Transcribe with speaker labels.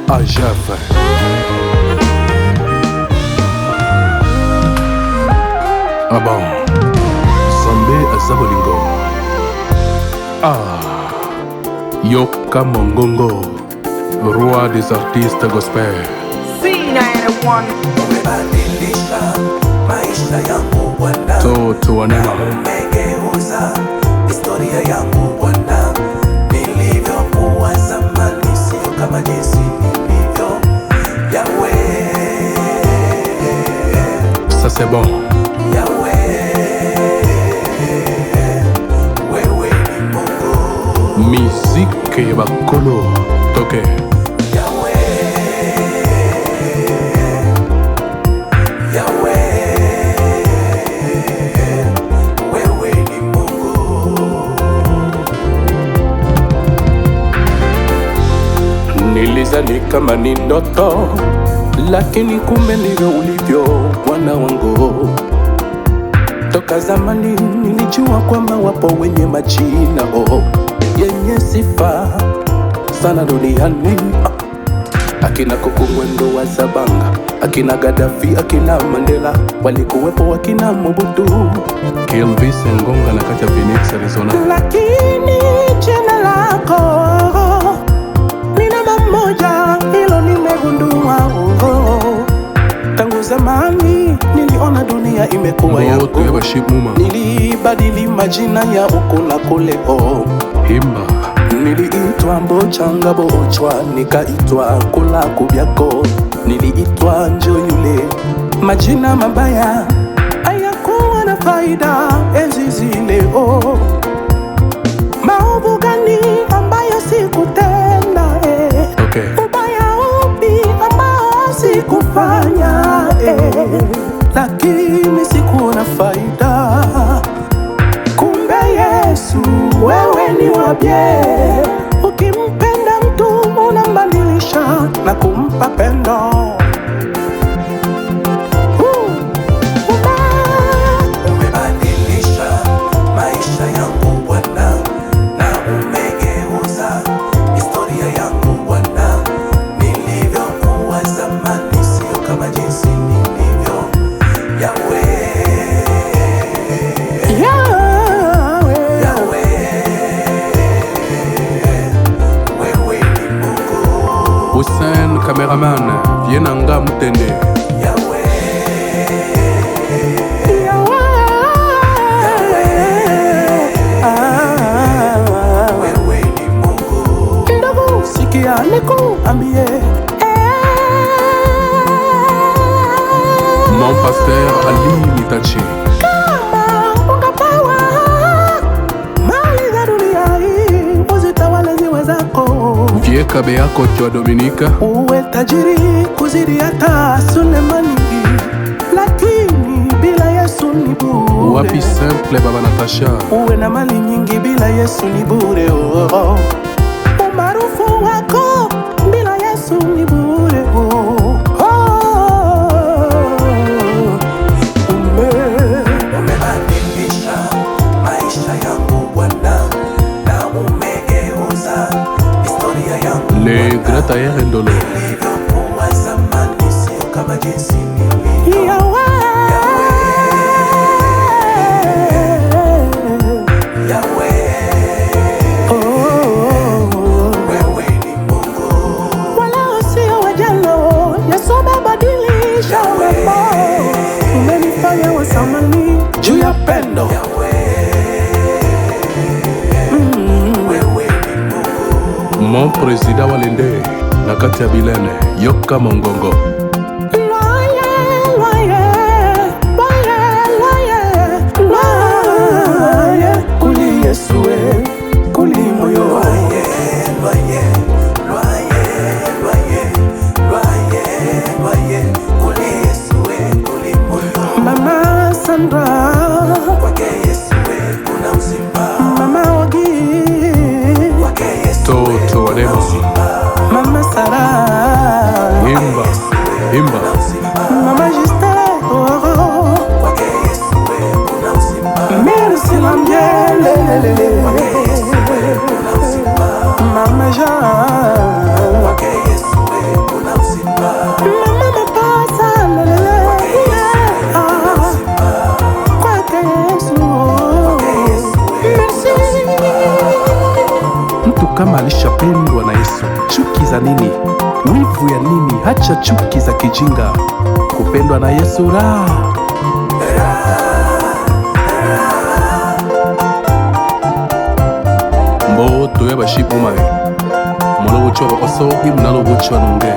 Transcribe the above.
Speaker 1: Ajaf. Ah bon, Zambé Azabolingo. Ah, Yoka Mongongo, roi des artistes gospel.
Speaker 2: C91.
Speaker 3: Umebadilisha maisha yangu Bwana,
Speaker 1: Toto wanema.
Speaker 3: umegeuza historia yangu Bwana. Nilivyokuwa zamani sio kama jinsi nilivyo. Yahweh,
Speaker 1: Ça c'est bon.
Speaker 3: Yahweh, wewe ni Mungu.
Speaker 1: Musique bakolo toke.
Speaker 3: Yahweh, Yahweh, wewe ni Mungu.
Speaker 1: Nilizani kama ni ndoto, lakini kumbe ndivyo ulivyo Bwana wangu. Toka zamani nilijua kwamba wapo wenye majina yenye sifa sana duniani, akina Kuku Mwendo wa Zabanga, akina Gaddafi, akina Mandela, walikuwepo wakina Mobutu, Elvis Ngonga na kacha Phoenix Arizona.
Speaker 2: Lakini jina lako ni namba moja, hilo nimegundua. Tangu zamani niliona dunia imekuwa
Speaker 1: Moto
Speaker 2: yako,
Speaker 1: ya Bashimuma
Speaker 2: nilibadili majina ya uko na kule.
Speaker 1: Himba
Speaker 2: Niliitwa Mbochanga Bochwa, nikaitwa Kula Kubyako, niliitwa Njo yule. Majina mabaya hayakuwa na faida enzi zile. Maovu gani ambayo sikutenda?
Speaker 1: okay.
Speaker 2: Ubaya upi ambao sikufanya? Lakini sikuona faida. Kumbe Yesu wewe ni wabye, ukimpenda mtu unambadilisha na kumpa pendo.
Speaker 3: Umebadilisha maisha yangu Bwana, na umegeuza historia yangu Bwana. Nilivyokuwa zamani sio kama jinsi nilivyo. Yahweh,
Speaker 2: Yahweh,
Speaker 3: Yahweh, wewe ni Mungu.
Speaker 1: Hussein cameraman Vienanga Mutende.
Speaker 3: Yahweh, wewe ni Mungu.
Speaker 2: ndugu, sikia nikuambie,
Speaker 1: Mon pasteur Ali Mitachi.
Speaker 2: kama ungapawa mali za dunia hii uzitawale ziwe zako,
Speaker 1: Vie kabe yako Twa Dominika.
Speaker 2: uwe tajiri kuzidi hata Sulemani, lakini bila Yesu ni bure.
Speaker 1: Wapi simple Baba Natasha.
Speaker 2: Uwe na mali nyingi bila Yesu ni bure. Umaarufu wako bila Yesu ni bure.
Speaker 3: Umebadilisha maisha yangu Bwana, na umegeuza historia yangu
Speaker 1: Le Grand Tailleur Ndolo.
Speaker 3: Nilivyokuwa zamani sio kama jinsi nilivyo. Yahweh, wewe ni Mungu.
Speaker 2: Wala sio wajana, Yesu amebadilisha mambo. Umenifanya wa zamani juu ya pendo.
Speaker 3: Wewe ni Mungu.
Speaker 1: Mon président Walende na kati ya Bilene Yoka Mongongo.
Speaker 2: Kuli Yesu kuli moyo.
Speaker 3: Loye, loye, loye, loye, loye, kuli Yesu kuli moyo.
Speaker 2: Mama Sandra,
Speaker 3: Kwake Yesu kuna uzima.
Speaker 2: Mama Ogi,
Speaker 3: Kwake Yesu
Speaker 1: Toto wanema.
Speaker 2: Mama Sarah,
Speaker 1: Himba Himba
Speaker 2: Mama Juste,
Speaker 3: Kwake Yesu kuna uzima.
Speaker 2: Merci Lambiele,
Speaker 3: Kwake Yesu kuna uzima.
Speaker 2: Mama Jean,
Speaker 3: Kwake Yesu
Speaker 1: kama alishapendwa na Yesu. Chuki za nini? Wivu ya nini? Hacha chuki za kijinga. Kupendwa na Yesu raha. Mboto ya bashipu mae Molo bucho osogi munalo bucho nunge